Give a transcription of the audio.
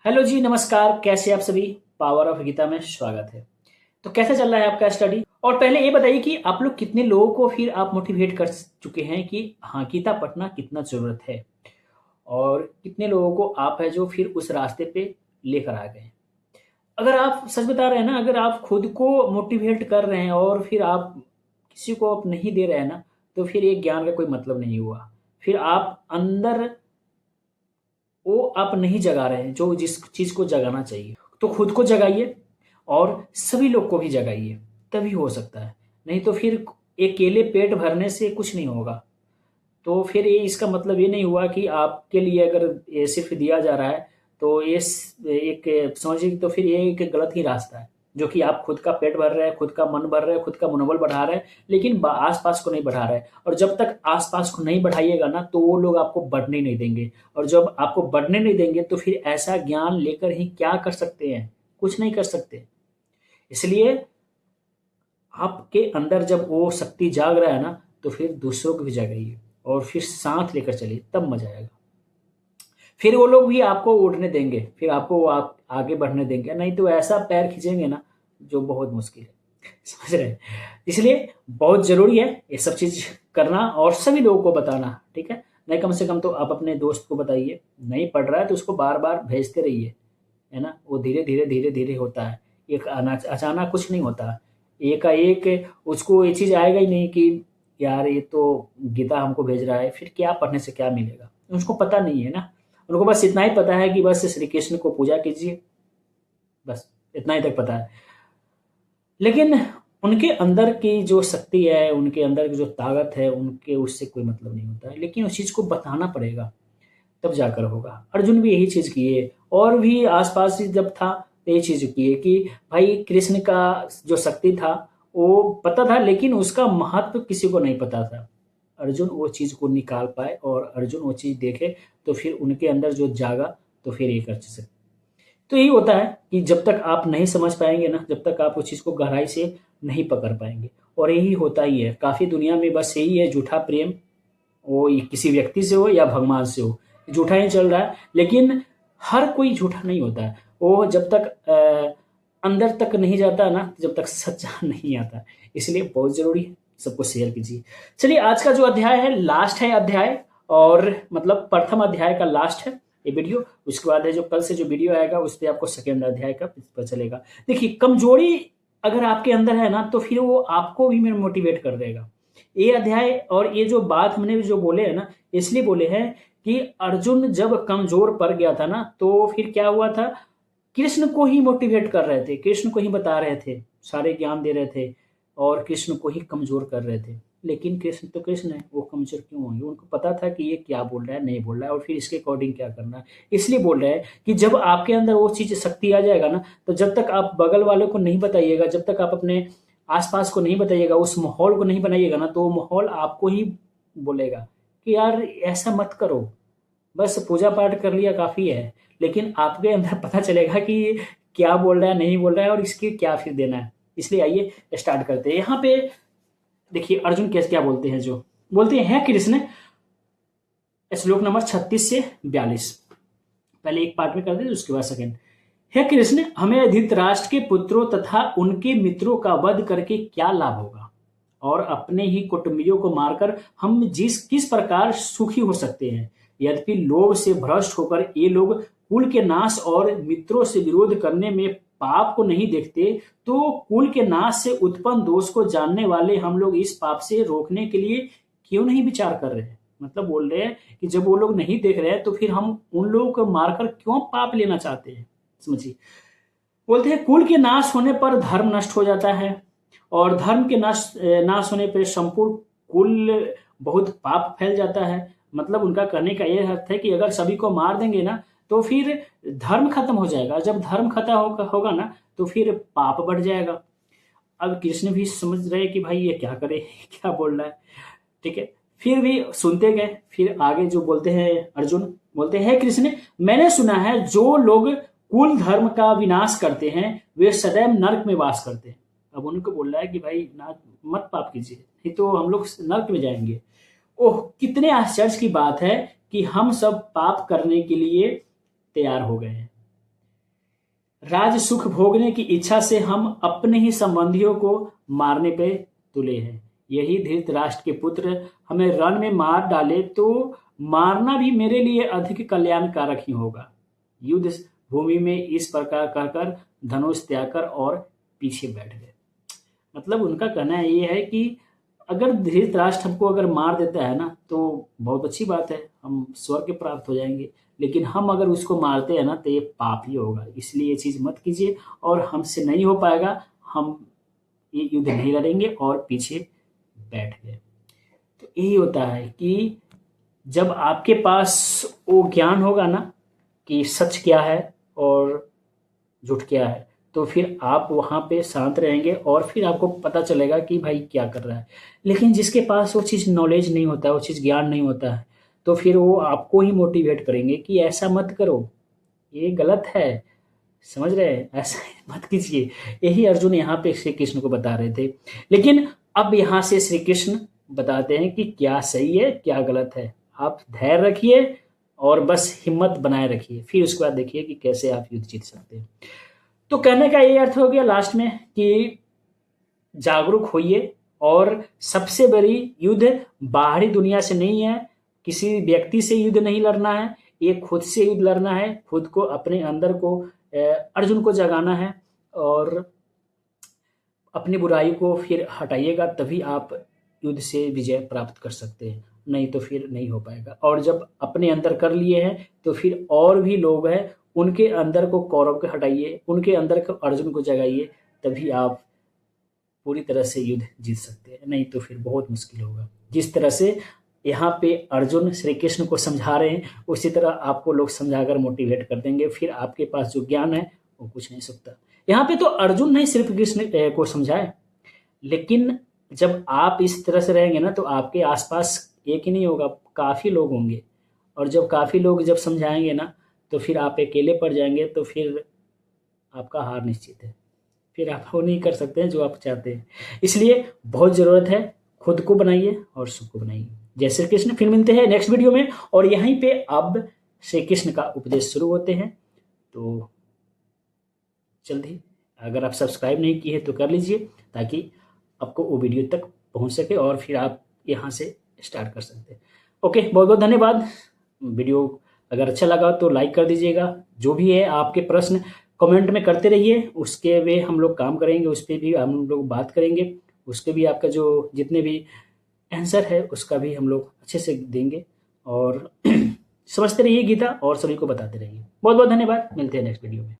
Hello जी, नमस्कार। कैसे आप सभी? पावर ऑफ गीता में स्वागत है। तो कैसा चल रहा है आपका स्टडी? और पहले ये बताइए कि आप लोग कितने लोगों को फिर आप मोटिवेट कर चुके हैं कि हाँ, गीता पढ़ना कितना ज़रूरत है, और कितने लोगों को आप है जो फिर उस रास्ते पे लेकर आ गए? अगर आप सच बता रहे हैं ना, अगर आप खुद को मोटिवेट कर रहे हैं और फिर आप किसी को आप नहीं दे रहे हैं ना, तो फिर ये ज्ञान का कोई मतलब नहीं हुआ। फिर आप अंदर वो आप नहीं जगा रहे हैं जो जिस चीज़ को जगाना चाहिए। तो खुद को जगाइए और सभी लोग को भी जगाइए, तभी हो सकता है। नहीं तो फिर अकेले पेट भरने से कुछ नहीं होगा। तो फिर ये इसका मतलब ये नहीं हुआ कि आपके लिए अगर ये सिर्फ दिया जा रहा है, तो ये एक समझिए, तो फिर ये एक गलत ही रास्ता है, जो कि आप खुद का पेट भर रहे हैं, खुद का मन भर रहे हैं, खुद का मनोबल बढ़ा रहे हैं, लेकिन आसपास को नहीं बढ़ा रहे हैं। और जब तक आसपास को नहीं बढ़ाइएगा ना, तो वो लोग आपको बढ़ने नहीं देंगे। और जब आपको बढ़ने नहीं देंगे, तो फिर ऐसा ज्ञान लेकर ही क्या कर सकते हैं? कुछ नहीं कर सकते। इसलिए आपके अंदर जब वो शक्ति जाग रहा है ना, तो फिर दूसरों को भी जगाइए और फिर साथ लेकर चलिए, तब मजा आएगा। फिर वो लोग भी आपको उड़ने देंगे, फिर आपको आप आगे बढ़ने देंगे। नहीं तो ऐसा पैर खींचेंगे ना, जो बहुत मुश्किल है। समझ रहे हैं? इसलिए बहुत जरूरी है ये सब चीज करना और सभी लोगों को बताना। ठीक है? नहीं, कम से कम तो आप अपने दोस्त को बताइए। नहीं पढ़ रहा है तो उसको बार बार भेजते रहिए, है ना? वो धीरे धीरे धीरे धीरे होता है। एक अचानक कुछ नहीं होता। एकाएक उसको ये चीज आएगा ही नहीं कि यार ये तो गीता हमको भेज रहा है, फिर क्या पढ़ने से क्या मिलेगा? उसको पता नहीं है ना। उनको बस इतना ही पता है कि बस श्री कृष्ण को पूजा कीजिए, बस इतना ही तक पता है। लेकिन उनके अंदर की जो शक्ति है, उनके अंदर की जो ताकत है, उनके उससे कोई मतलब नहीं होता है। लेकिन उस चीज को बताना पड़ेगा, तब जाकर होगा। अर्जुन भी यही चीज किए, और भी आसपास ही जब था तो यही चीज किए कि भाई कृष्ण का जो शक्ति था वो पता था, लेकिन उसका महत्व किसी को नहीं पता था। अर्जुन वो चीज को निकाल पाए और अर्जुन वो चीज देखे, तो फिर उनके अंदर जो जागा, तो फिर ये कर सकते। तो यही होता है कि जब तक आप नहीं समझ पाएंगे ना, जब तक आप उस चीज को गहराई से नहीं पकड़ पाएंगे। और यही होता ही है काफी दुनिया में, बस यही है झूठा प्रेम। वो ये किसी व्यक्ति से हो या भगवान से हो, झूठा ही चल रहा है। लेकिन हर कोई झूठा नहीं होता है। वो जब तक अंदर तक नहीं जाता ना, जब तक सच्चा नहीं आता। इसलिए बहुत जरूरी है, सबको शेयर कीजिए। चलिए, आज का जो अध्याय है लास्ट है अध्याय, और मतलब प्रथम अध्याय का लास्ट है ये वीडियो। उसके बाद है जो कल से जो वीडियो आएगा, उस पर आपको सेकेंड अध्याय का पता चलेगा। देखिए, कमजोरी अगर आपके अंदर है ना, तो फिर वो आपको भी मोटिवेट कर देगा। ये अध्याय और ये जो बात हमने जो बोले है ना, इसलिए बोले हैं कि अर्जुन जब कमजोर पड़ गया था ना, तो फिर क्या हुआ था? कृष्ण को ही मोटिवेट कर रहे थे, कृष्ण को ही बता रहे थे, सारे ज्ञान दे रहे थे, और कृष्ण को ही कमजोर कर रहे थे। लेकिन कृष्ण तो कृष्ण है, वो कमजोर क्यों होंगे? उनको पता था कि ये क्या बोल रहा है, नहीं बोल रहा है, और फिर इसके अकॉर्डिंग क्या करना है। इसलिए बोल रहे हैं कि जब आपके अंदर वो चीज शक्ति आ जाएगा ना, तो जब तक आप बगल वालों को नहीं बताइएगा, जब तक आप अपने आसपास को नहीं बताइएगा, उस माहौल को नहीं बनाइएगा ना, तो वो माहौल आपको ही बोलेगा कि यार ऐसा मत करो, बस पूजा पाठ कर लिया काफी है। लेकिन आपके अंदर पता चलेगा कि क्या बोल रहा है, नहीं बोल रहा है, और इसके क्या फिर देना है। इसलिए आइए स्टार्ट करते हैं। यहाँ पे देखिए अर्जुन कैसे क्या बोलते हैं, जो बोलते हैं, "है कृष्ण"। श्लोक नंबर 36 से 42, पहले एक पार्ट में कर दे, उसके बाद सेकंड। "हे कृष्ण, हमें धृतराष्ट्र के पुत्रों तथा उनके मित्रों का वध करके क्या लाभ होगा, और अपने ही कुटुंबियों को मारकर हम जिस किस प्रकार सुखी हो सकते हैं? यद्यपि लोभ से भ्रष्ट होकर ये लोग कुल के नाश और मित्रों से विरोध करने में पाप को नहीं देखते, तो कुल के नाश से उत्पन्न दोष को जानने वाले हम लोग इस पाप से रोकने के लिए क्यों नहीं विचार कर रहे हैं?" मतलब बोल रहे हैं कि जब वो लोग नहीं देख रहे हैं, तो फिर हम उन लोगों को मारकर क्यों पाप लेना चाहते हैं? समझिए। बोलते हैं, "कुल के नाश होने पर धर्म नष्ट हो जाता है, और धर्म के नाश होने पर संपूर्ण कुल बहुत पाप फैल जाता है।" मतलब उनका कहने का यह अर्थ है कि अगर सभी को मार देंगे ना, तो फिर धर्म खत्म हो जाएगा। जब धर्म खत्म होगा ना, तो फिर पाप बढ़ जाएगा। अब कृष्ण भी समझ रहे कि भाई ये क्या करे, क्या बोल रहा है। ठीक है, फिर भी सुनते गए। फिर आगे जो बोलते हैं अर्जुन, बोलते हैं, "हे कृष्ण, मैंने सुना है जो लोग कुल धर्म का विनाश करते हैं, वे सदैव नरक में वास करते हैं।" अब उनको बोल रहा है कि भाई ना, मत पाप कीजिए, नहीं तो हम लोग नरक में जाएंगे। ओह, कितने आश्चर्य की बात है कि हम सब पाप करने के लिए तैयार हो गए हैं। राज सुख भोगने की इच्छा से हम अपने ही संबंधियों को मारने पे तुले हैं। यही धृतराष्ट्र के पुत्र हमें रण में मार डाले तो मारना भी मेरे लिए अधिक कल्याणकारक ही होगा। युद्ध भूमि में इस प्रकार कहकर धनुष त्याग कर और पीछे बैठ गए। मतलब उनका कहना ये है कि अगर धृतराष्ट्र हमको अगर मार देता है ना तो बहुत अच्छी बात है, हम स्वर्ग प्राप्त हो जाएंगे, लेकिन हम अगर उसको मारते हैं ना तो ये पाप ही होगा, इसलिए ये चीज़ मत कीजिए और हमसे नहीं हो पाएगा, हम ये युद्ध नहीं लड़ेंगे और पीछे बैठ गए। तो यही होता है कि जब आपके पास वो ज्ञान होगा ना कि सच क्या है और झूठ क्या है, तो फिर आप वहाँ पे शांत रहेंगे और फिर आपको पता चलेगा कि भाई क्या कर रहा है। लेकिन जिसके पास वो चीज़ नॉलेज नहीं होता है, वो चीज़ ज्ञान नहीं होता है, तो फिर वो आपको ही मोटिवेट करेंगे कि ऐसा मत करो, ये गलत है, समझ रहे हैं, ऐसा मत कीजिए। यही अर्जुन यहाँ पे श्री कृष्ण को बता रहे थे। लेकिन अब यहाँ से श्री कृष्ण बताते हैं कि क्या सही है क्या गलत है। आप धैर्य रखिए और बस हिम्मत बनाए रखिए, फिर उसके बाद देखिए कि कैसे आप युद्ध जीत सकते हैं। तो कहने का ये अर्थ हो गया लास्ट में कि जागरूक होइए और सबसे बड़ी युद्ध बाहरी दुनिया से नहीं है, किसी व्यक्ति से युद्ध नहीं लड़ना है, ये खुद से युद्ध लड़ना है। खुद को अपने अंदर को अर्जुन को जगाना है और अपनी बुराई को फिर हटाइएगा, तभी आप युद्ध से विजय प्राप्त कर सकते हैं, नहीं तो फिर नहीं हो पाएगा। और जब अपने अंदर कर लिए हैं तो फिर और भी लोग हैं उनके अंदर को कौरव को हटाइए, उनके अंदर को अर्जुन को जगाइए, तभी आप पूरी तरह से युद्ध जीत सकते हैं, नहीं तो फिर बहुत मुश्किल होगा। जिस तरह से यहाँ पे अर्जुन श्री कृष्ण को समझा रहे हैं उसी तरह आपको लोग समझाकर मोटिवेट कर देंगे, फिर आपके पास जो ज्ञान है वो कुछ नहीं सकता। यहाँ पे तो अर्जुन नहीं सिर्फ कृष्ण को समझाए, लेकिन जब आप इस तरह से रहेंगे ना तो आपके आसपास एक ही नहीं होगा, काफ़ी लोग होंगे, और जब काफ़ी लोग जब समझाएंगे ना तो फिर आप अकेले पड़ जाएंगे, तो फिर आपका हार निश्चित है, फिर आप वो नहीं कर सकते हैं जो आप चाहते हैं। इसलिए बहुत ज़रूरत है, खुद को बनाइए और सबको बनाइए। जय श्री कृष्ण। फिर मिलते हैं नेक्स्ट वीडियो में, और यहीं पे अब श्री कृष्ण का उपदेश शुरू होते हैं। तो जल्दी, अगर आप सब्सक्राइब नहीं किए तो कर लीजिए ताकि आपको वो वीडियो तक पहुंच सके और फिर आप यहाँ से स्टार्ट कर सकते हैं। ओके, बहुत बहुत धन्यवाद। वीडियो अगर अच्छा लगा तो लाइक कर दीजिएगा। जो भी है आपके प्रश्न कमेंट में करते रहिए, उसके वे हम लोग काम करेंगे, उस पर भी हम लोग बात करेंगे, उसके भी आपका जो जितने भी आंसर है उसका भी हम लोग अच्छे से देंगे। और समझते रहिए गीता और सभी को बताते रहिए। बहुत बहुत धन्यवाद, मिलते हैं नेक्स्ट वीडियो में।